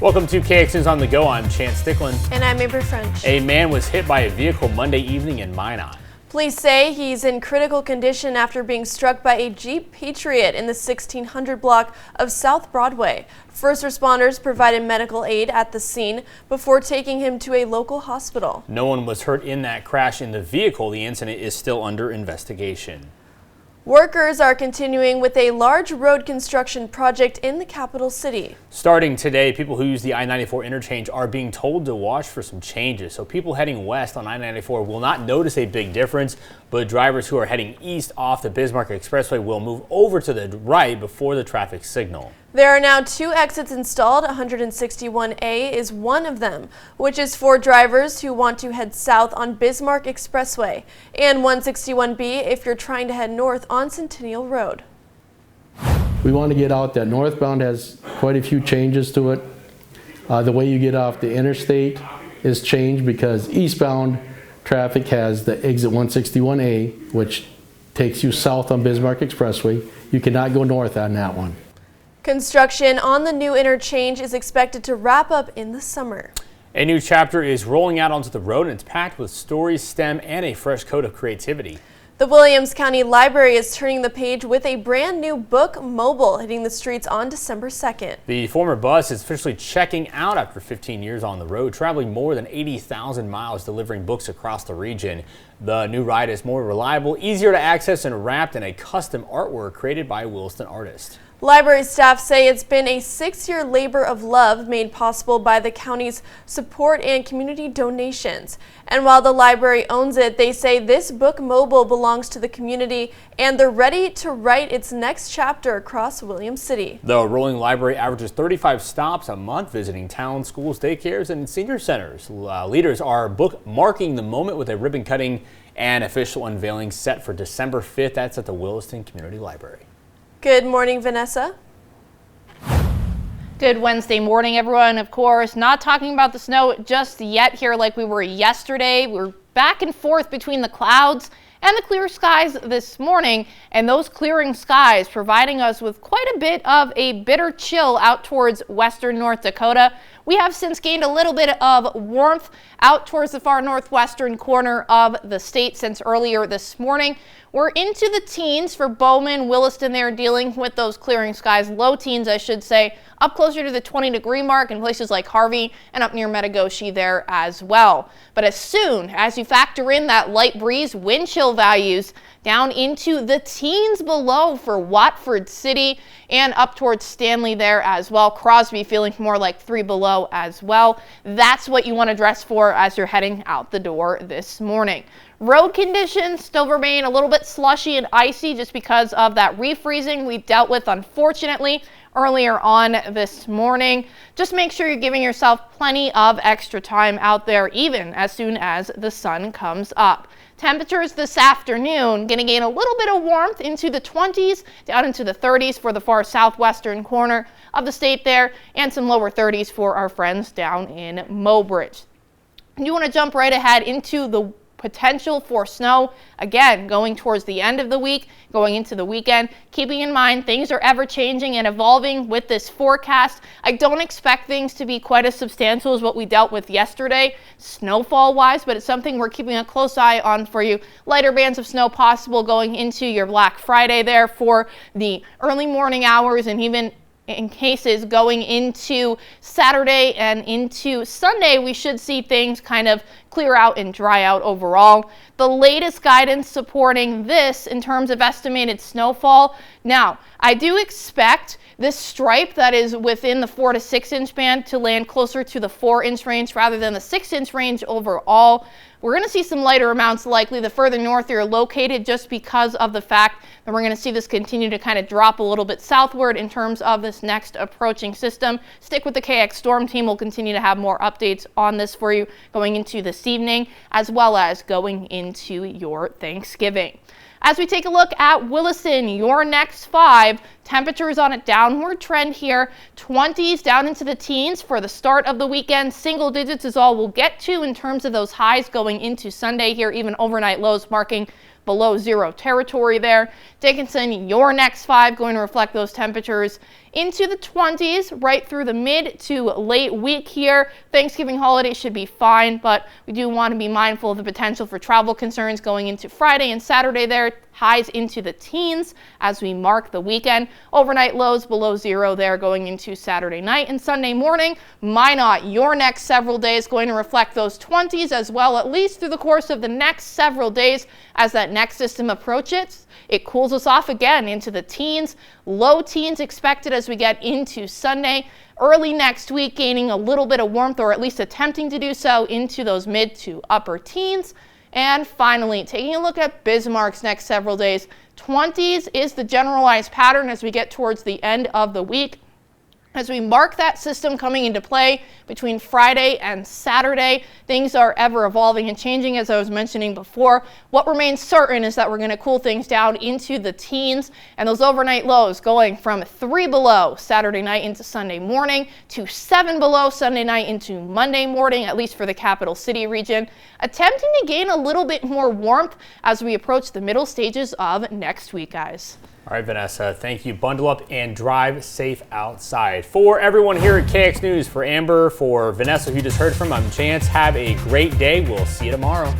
Welcome to KX News on the Go. I'm Chance Stickland. And I'm Amber French. A man was hit by a vehicle Monday evening in Minot. Police say he's in critical condition after being struck by a Jeep Patriot in the 1600 block of South Broadway. First responders provided medical aid at the scene before taking him to a local hospital. No one was hurt in that crash in the vehicle. The incident is still under investigation. Workers are continuing with a large road construction project in the capital city. Starting today, people who use the I-94 interchange are being told to watch for some changes. So people heading west on I-94 will not notice a big difference, but drivers who are heading east off the Bismarck Expressway will move over to the right before the traffic signal. There are now 2 exits installed. 161A is one of them, which is for drivers who want to head south on Bismarck Expressway, and 161B if you're trying to head north on Centennial Road. We want to get out that northbound has quite a few changes to it. The way you get off the interstate is changed because eastbound traffic has the exit 161A, which takes you south on Bismarck Expressway. You cannot go north on that one. Construction on the new interchange is expected to wrap up in the summer. A new chapter is rolling out onto the road, and it's packed with stories, STEM, and a fresh coat of creativity. The Williams County Library is turning the page with a brand new book mobile hitting the streets on December 2nd. The former bus is officially checking out after 15 years on the road, traveling more than 80,000 miles delivering books across the region. The new ride is more reliable, easier to access, and wrapped in a custom artwork created by a Williston artist. Library staff say it's been a 6-year labor of love made possible by the county's support and community donations. And while the library owns it, they say this book mobile belongs to the community and they're ready to write its next chapter across Williams City. The rolling library averages 35 stops a month visiting towns, schools, daycares, and senior centers. Leaders are bookmarking the moment with a ribbon cutting and official unveiling set for December 5th. That's at the Williston Community Library. Good morning, Vanessa. Good Wednesday morning, everyone. Of course, not talking about the snow just yet here like we were yesterday. We're back and forth between the clouds and the clear skies this morning, and those clearing skies providing us with quite a bit of a bitter chill out towards western North Dakota. We have since gained a little bit of warmth out towards the far northwestern corner of the state since earlier this morning. We're into the teens for Bowman, Williston. They're dealing with those clearing skies, low teens, I should say, up closer to the 20-degree mark in places like Harvey and up near Metagoshi there as well. But as soon as you factor in that light breeze, wind chill values down into the teens below for Watford City and up towards Stanley there as well. Crosby feeling more like 3 below as well. That's what you want to dress for as you're heading out the door this morning. Road conditions still remain a little bit slushy and icy just because of that refreezing we've dealt with, unfortunately, earlier on this morning. Just make sure you're giving yourself plenty of extra time out there, even as soon as the sun comes up. Temperatures this afternoon going to gain a little bit of warmth into the 20s, down into the 30s for the far southwestern corner of the state there, and some lower 30s for our friends down in Mobridge. You want to jump right ahead into the potential for snow, again, going towards the end of the week, going into the weekend. Keeping in mind, things are ever changing and evolving with this forecast. I don't expect things to be quite as substantial as what we dealt with yesterday, snowfall-wise, but it's something we're keeping a close eye on for you. Lighter bands of snow possible going into your Black Friday there for the early morning hours, and even in cases going into Saturday and into Sunday, we should see things kind of clear out and dry out overall. The latest guidance supporting this in terms of estimated snowfall. Now, I do expect this stripe that is within the 4 to 6 inch band to land closer to the 4-inch range rather than the 6-inch range overall. We're going to see some lighter amounts likely the further north you're located, just because of the fact that we're going to see this continue to kind of drop a little bit southward in terms of this next approaching system. Stick with the KX Storm Team. We'll continue to have more updates on this for you going into this evening, as well as going into your Thanksgiving. As we take a look at Williston, your next 5, temperatures on a downward trend here, 20s down into the teens for the start of the weekend. Single digits is all we'll get to in terms of those highs going into Sunday here, even overnight lows marking below 0 territory there. Dickinson, your next 5 going to reflect those temperatures into the 20s right through the mid to late week here. Thanksgiving holiday should be fine, but we do want to be mindful of the potential for travel concerns going into Friday and Saturday there. Highs into the teens as we mark the weekend. Overnight lows below zero there going into Saturday night and Sunday morning. Minot, your next several days going to reflect those 20s as well, at least through the course of the next several days as that next system approaches. It cools us off again into the teens. Low teens expected as we get into Sunday. Early next week gaining a little bit of warmth, or at least attempting to do so, into those mid to upper teens. And finally, taking a look at Bismarck's next several days, 20s is the generalized pattern as we get towards the end of the week. As we mark that system coming into play between Friday and Saturday, things are ever evolving and changing, as I was mentioning before. What remains certain is that we're going to cool things down into the teens, and those overnight lows going from 3 below Saturday night into Sunday morning to 7 below Sunday night into Monday morning, at least for the capital city region, attempting to gain a little bit more warmth as we approach the middle stages of next week, guys. All right, Vanessa, thank you. Bundle up and drive safe outside. For everyone here at KX News, for Amber, for Vanessa, who you just heard from, I'm Chance. Have a great day. We'll see you tomorrow.